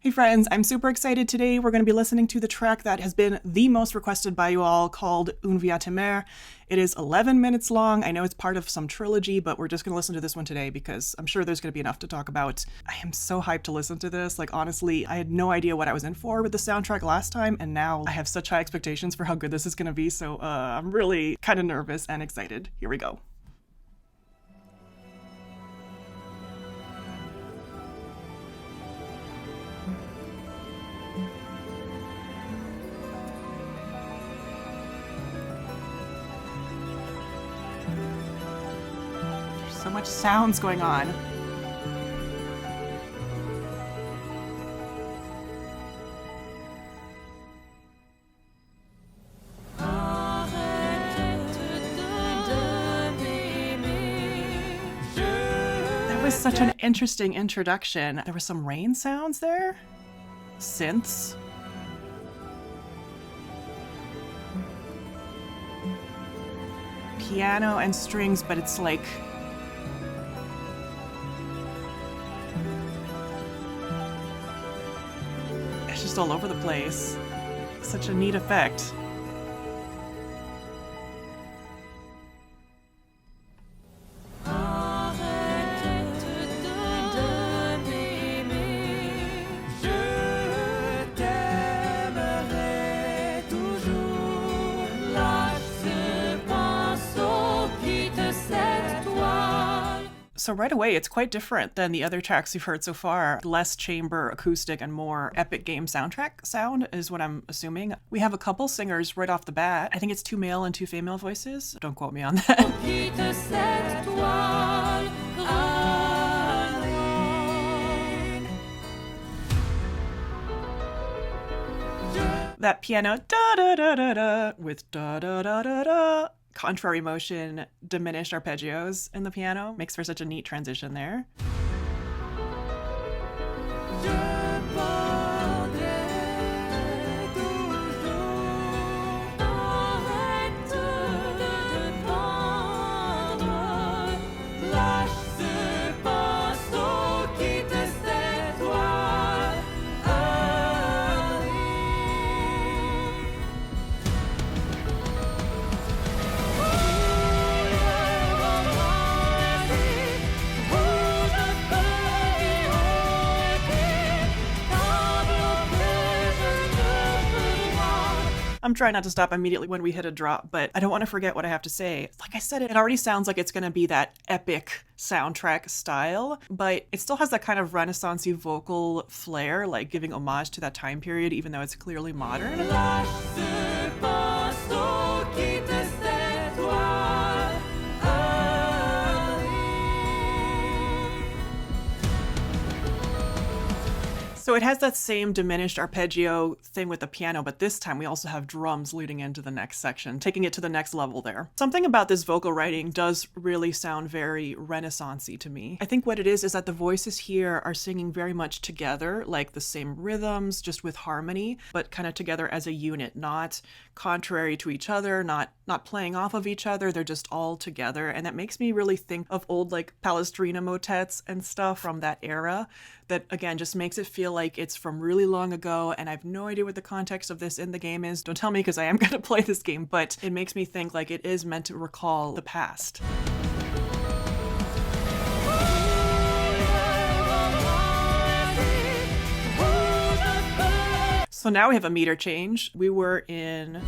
Hey friends, I'm super excited today. We're going to be listening to the track that has been the most requested by you all called Un Viatemer. It is 11 minutes long. I know it's part of some trilogy, but we're just going to listen to this one today because I'm sure there's going to be enough to talk about. I am so hyped to listen to this. Like, honestly, I had no idea what I was in for with the soundtrack last time, and now I have such high expectations for how good this is going to be, so I'm really kind of nervous and excited. Here we go. So much sounds going on. That was such an interesting introduction. There were some rain sounds there. Synths. Piano and strings, but it's like just all over the place. Such a neat effect. So right away, it's quite different than the other tracks you've heard so far. Less chamber, acoustic, and more epic game soundtrack sound is what I'm assuming. We have a couple singers right off the bat. I think it's 2 male and 2 female voices. Don't quote me on that. That piano da-da-da-da-da with da-da-da-da-da. Contrary motion, diminished arpeggios in the piano makes for such a neat transition there. I'm trying not to stop immediately when we hit a drop, but I don't want to forget what I have to say. Like I said, it already sounds like it's going to be that epic soundtrack style, but it still has that kind of Renaissance-y vocal flair, like giving homage to that time period, even though it's clearly modern. So it has that same diminished arpeggio thing with the piano, but this time we also have drums leading into the next section, taking it to the next level there. Something about this vocal writing does really sound very Renaissance-y to me. I think what it is that the voices here are singing very much together, like the same rhythms, just with harmony, but kind of together as a unit, not contrary to each other, not playing off of each other. They're just all together. And that makes me really think of old like Palestrina motets and stuff from that era that, again, just makes it feel like it's from really long ago. And I have no idea what the context of this in the game is. Don't tell me because I am going to play this game, but it makes me think like it is meant to recall the past. So now we have a meter change. We were in...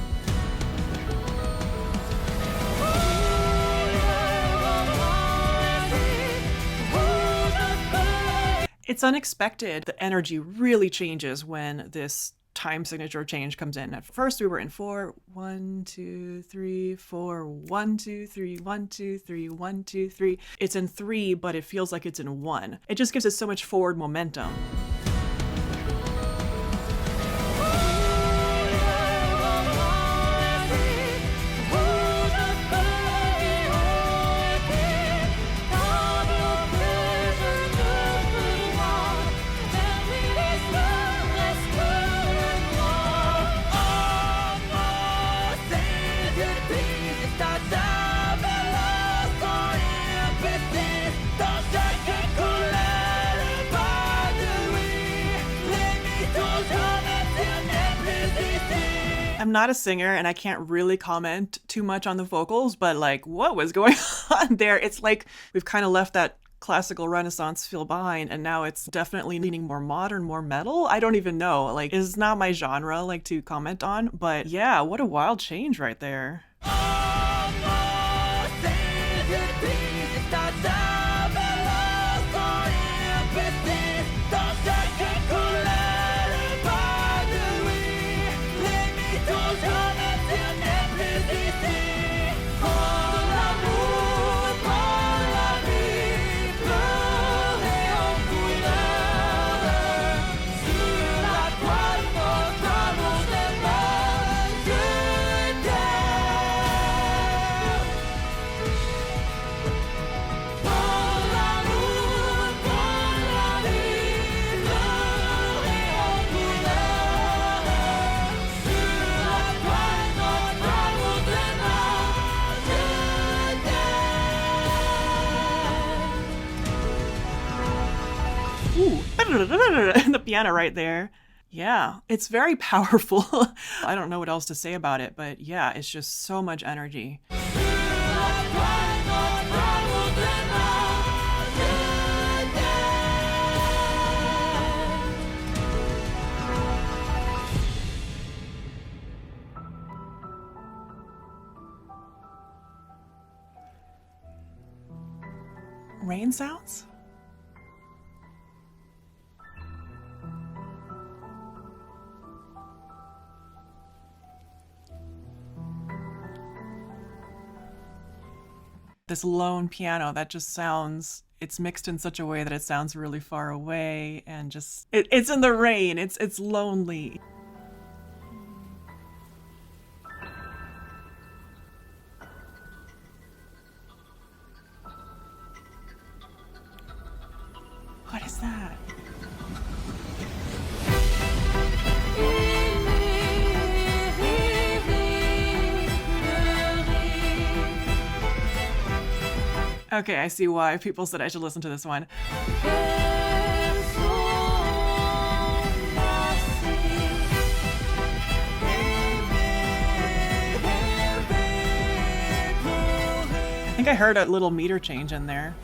It's unexpected. The energy really changes when this time signature change comes in. At first we were in 4, 1, 2, 3, 4, 1, 2, 3, 1, 2, 3, 1, 2, 3. It's in 3, but it feels like it's in 1. It just gives it so much forward momentum. I'm not a singer and I can't really comment too much on the vocals, but like what was going on there? It's like we've kind of left that classical Renaissance feel behind and now it's definitely leaning more modern, more metal. I don't even know. Like it's not my genre like to comment on, but yeah, what a wild change right there. The piano right there. Yeah, it's very powerful. I don't know what else to say about it, but yeah, it's just so much energy. Rain sounds? This lone piano that just sounds, it's mixed in such a way that it sounds really far away and just it's in the rain, it's lonely. What is that? Okay, I see why people said I should listen to this one. I think I heard a little meter change in there.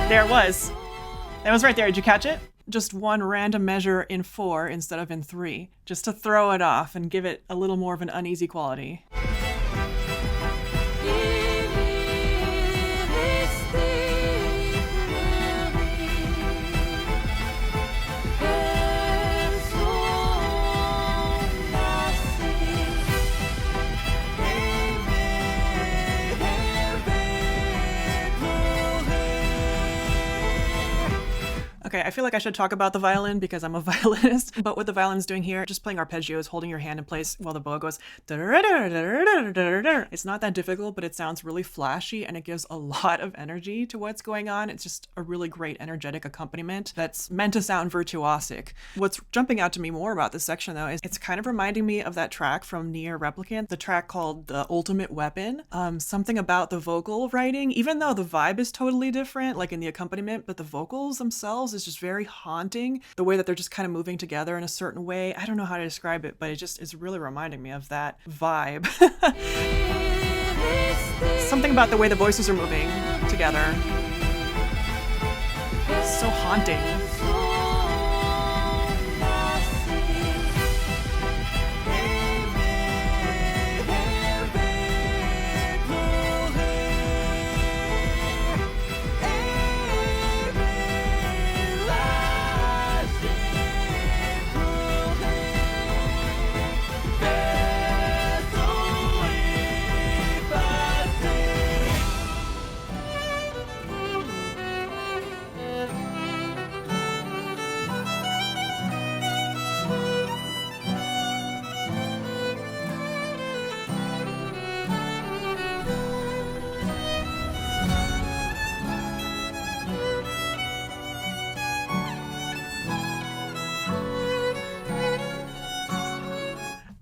There it was. That was right there. Did you catch it? Just one random measure in 4 instead of in 3, just to throw it off and give it a little more of an uneasy quality. Okay, I feel like I should talk about the violin because I'm a violinist, but what the violin's doing here, just playing arpeggios, holding your hand in place while the bow goes. It's not that difficult, but it sounds really flashy and it gives a lot of energy to what's going on. It's just a really great energetic accompaniment that's meant to sound virtuosic. What's jumping out to me more about this section though is it's kind of reminding me of that track from Nier Replicant, the track called The Ultimate Weapon. Something about the vocal writing, even though the vibe is totally different, like in the accompaniment, but the vocals themselves is just very haunting. The way that they're just kind of moving together in a certain way. I don't know how to describe it, but it just is really reminding me of that vibe. Something about the way the voices are moving together. So haunting.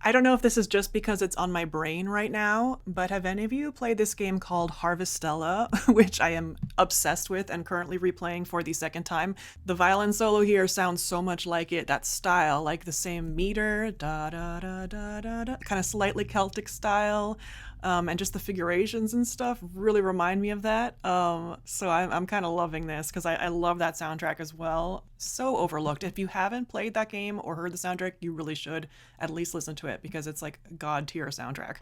I don't know if this is just because it's on my brain right now, but have any of you played this game called Harvestella, which I am obsessed with and currently replaying for the second time? The violin solo here sounds so much like it, that style, like the same meter, da da da da da da, kind of slightly Celtic style. And just the figurations and stuff really remind me of that. So I'm kind of loving this because I love that soundtrack as well. So overlooked. If you haven't played that game or heard the soundtrack, you really should at least listen to it because it's like god tier soundtrack.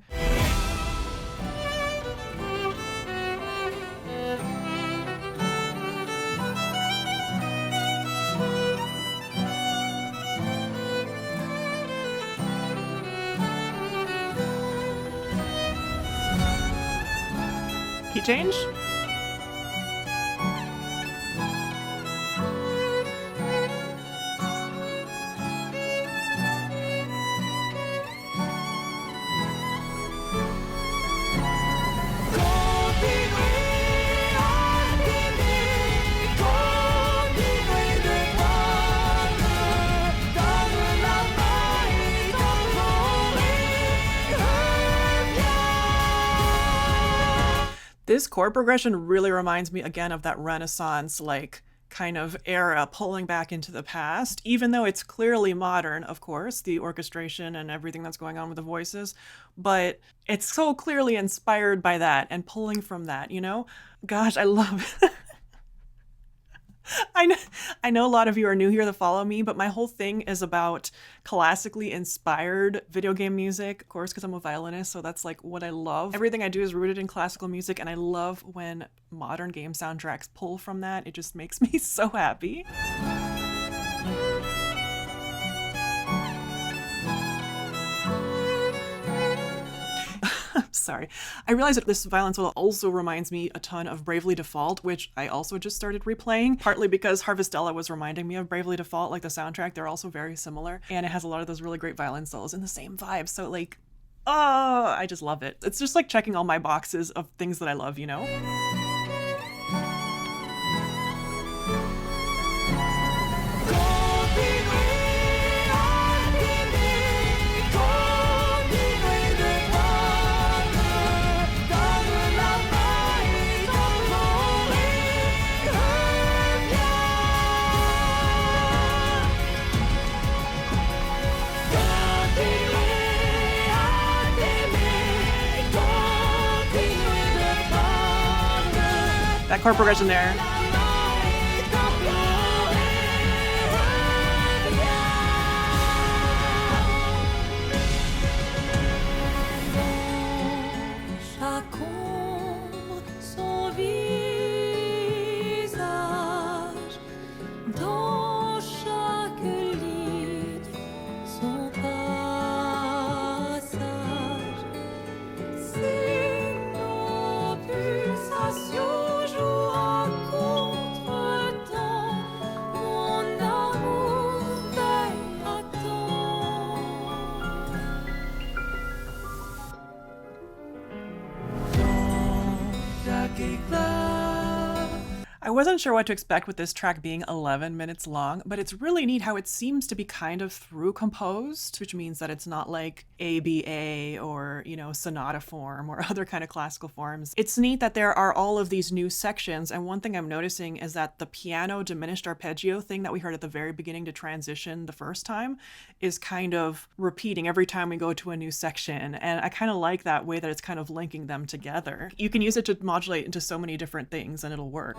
Key change? This chord progression really reminds me again of that Renaissance, like, kind of era pulling back into the past, even though it's clearly modern, of course, the orchestration and everything that's going on with the voices, but it's so clearly inspired by that and pulling from that, you know? Gosh, I love it. I know a lot of you are new here to follow me, but my whole thing is about classically inspired video game music, of course, because I'm a violinist, so that's like what I love. Everything I do is rooted in classical music, and I love when modern game soundtracks pull from that. It just makes me so happy. Sorry. I realized that this violin solo also reminds me a ton of Bravely Default, which I also just started replaying, partly because Harvestella was reminding me of Bravely Default, like the soundtrack. They're also very similar, and it has a lot of those really great violin solos in the same vibe. So like, oh, I just love it. It's just like checking all my boxes of things that I love, you know? That chord progression there. I wasn't sure what to expect with this track being 11 minutes long, but it's really neat how it seems to be kind of through composed, which means that it's not like ABA or, you know, sonata form or other kind of classical forms. It's neat that there are all of these new sections, and one thing I'm noticing is that the piano diminished arpeggio thing that we heard at the very beginning to transition the first time is kind of repeating every time we go to a new section, and I kind of like that way that it's kind of linking them together. You can use it to modulate into so many different things and it'll work.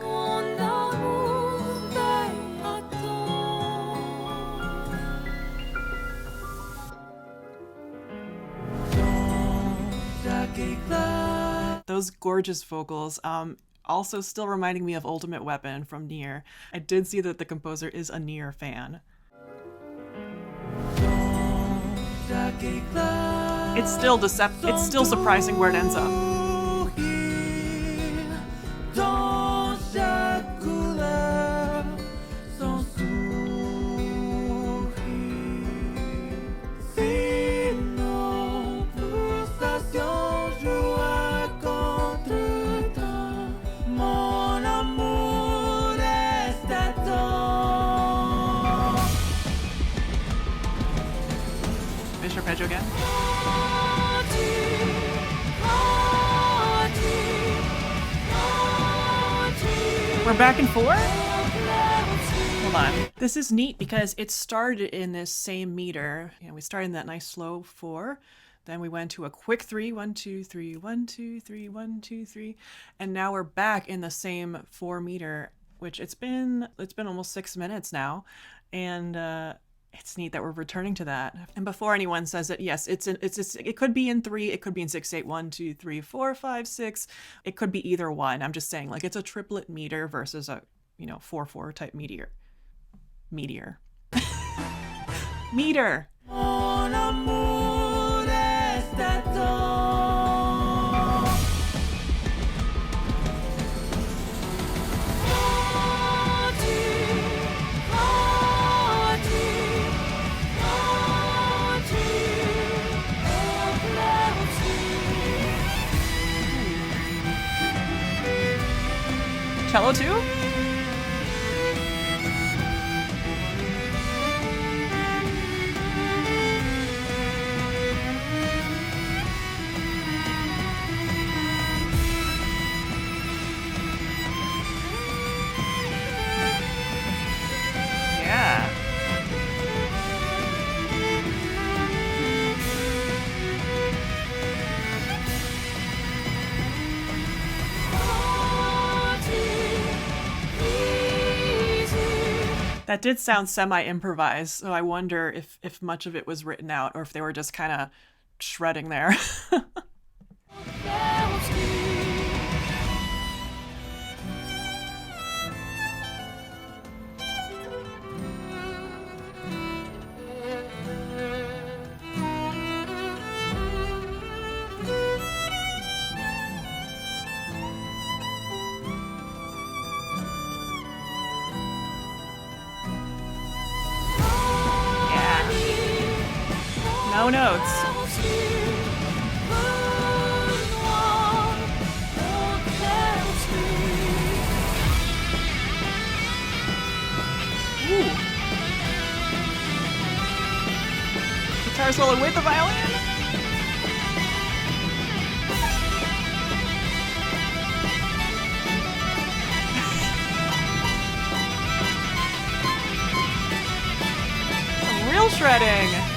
Those gorgeous vocals, also still reminding me of Ultimate Weapon from Nier. I did see that the composer is a Nier fan. It's still deceptive. It's still surprising where it ends up. arpeggio again. We're back in 4? Hold on. This is neat because it started in this same meter. You know, we started in that nice slow 4. Then we went to a quick 3, 1, 2, 3, 1, 2, 3, 1, 2, 3. And now we're back in the same 4 meter, which it's been almost 6 minutes now. And it's neat that we're returning to that. And before anyone says it, yes, it could be in 3, it could be in 6, 8, 1, 2, 3, 4, 5, 6. It could be either one. I'm just saying, like, it's a triplet meter versus a, 4/4 type meteor. Meter. Cello too? Yeah. That did sound semi-improvised, so I wonder if much of it was written out or if they were just kind of shredding there. No notes. Ooh. Guitar solo with the violin. Some real shredding.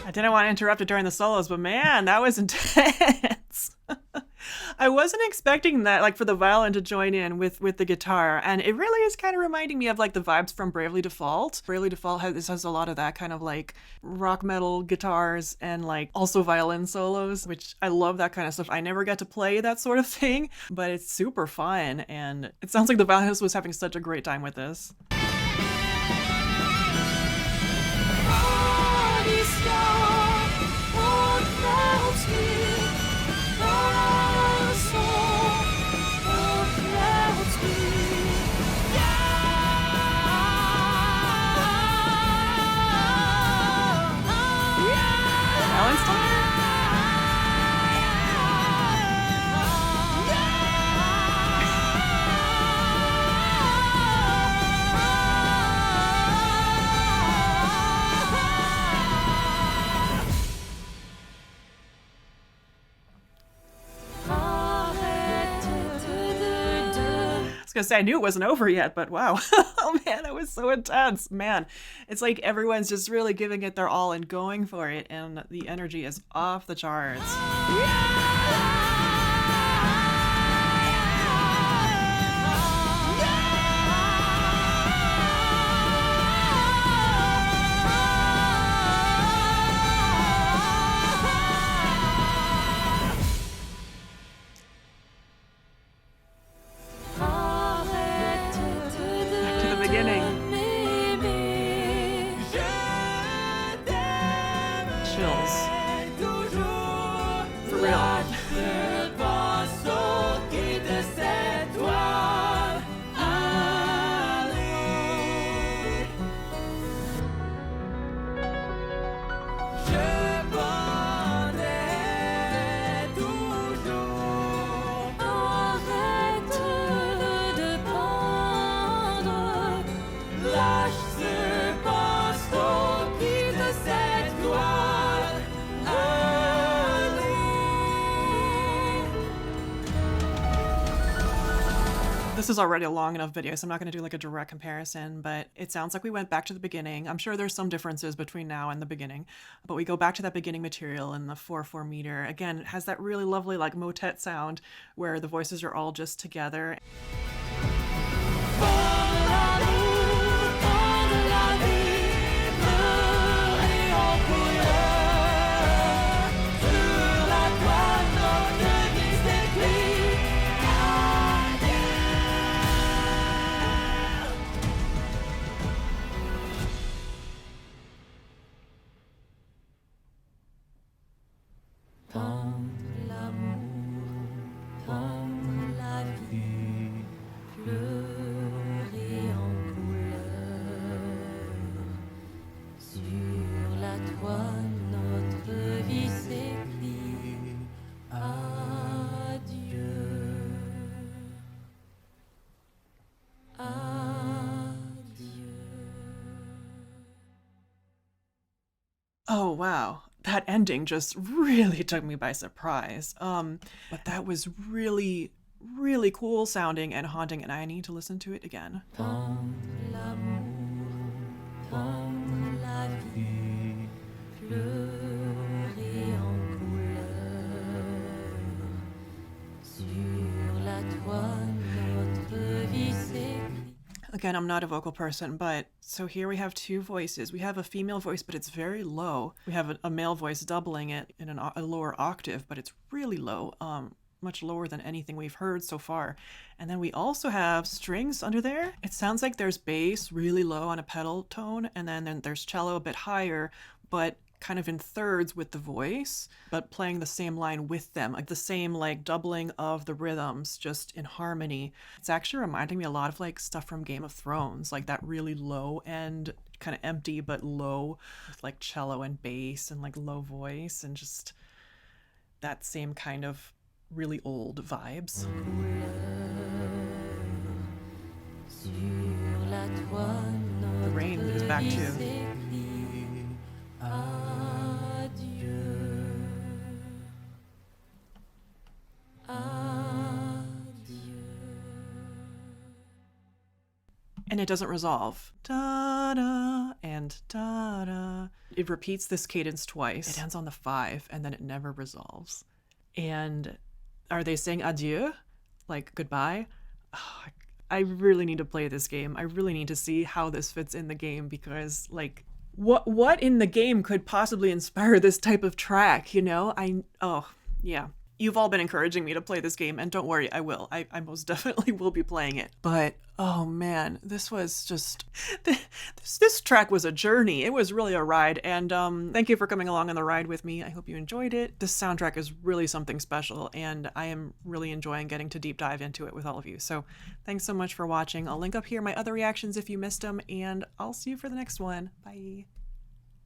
I didn't want to interrupt it during the solos, but man, that was intense. I wasn't expecting that, like, for the violin to join in with the guitar, and it really is kind of reminding me of like the vibes from Bravely Default. Bravely Default has a lot of that kind of like rock metal guitars and like also violin solos, which I love that kind of stuff. I never got to play that sort of thing, but it's super fun, and it sounds like the violinist was having such a great time with this. I was gonna say, I knew it wasn't over yet, but wow. Oh man, that was so intense. Man, it's like everyone's just really giving it their all and going for it, and the energy is off the charts. Chills. For real. This is already a long enough video, so I'm not going to do like a direct comparison, but it sounds like we went back to the beginning. I'm sure there's some differences between now and the beginning, but we go back to that beginning material in the 4/4 meter. Again, it has that really lovely like motet sound where the voices are all just together. Oh, wow. That ending just really took me by surprise. But that was really, really cool sounding and haunting, and I need to listen to it again. Again, I'm not a vocal person, but so here we have two voices. We have a female voice, but it's very low. We have a male voice doubling it in a lower octave, but it's really low, much lower than anything we've heard so far. And then we also have strings under there. It sounds like there's bass really low on a pedal tone, and then there's cello a bit higher, but kind of in thirds with the voice, but playing the same line with them, like the same like doubling of the rhythms just in harmony. It's actually reminding me a lot of like stuff from Game of Thrones, like that really low end, kind of empty but low, with like cello and bass and like low voice, and just that same kind of really old vibes. The rain is back too. And it doesn't resolve. Da-da and da-da. It repeats this cadence twice. It ends on the 5 and then it never resolves. And are they saying adieu? Like goodbye? Oh, I really need to play this game. I really need to see how this fits in the game, because like what in the game could possibly inspire this type of track, you know? Oh, yeah. You've all been encouraging me to play this game, and don't worry, I will. I most definitely will be playing it. But, oh man, this was just... This track was a journey. It was really a ride, and thank you for coming along on the ride with me. I hope you enjoyed it. This soundtrack is really something special, and I am really enjoying getting to deep dive into it with all of you. So thanks so much for watching. I'll link up here my other reactions if you missed them, and I'll see you for the next one. Bye.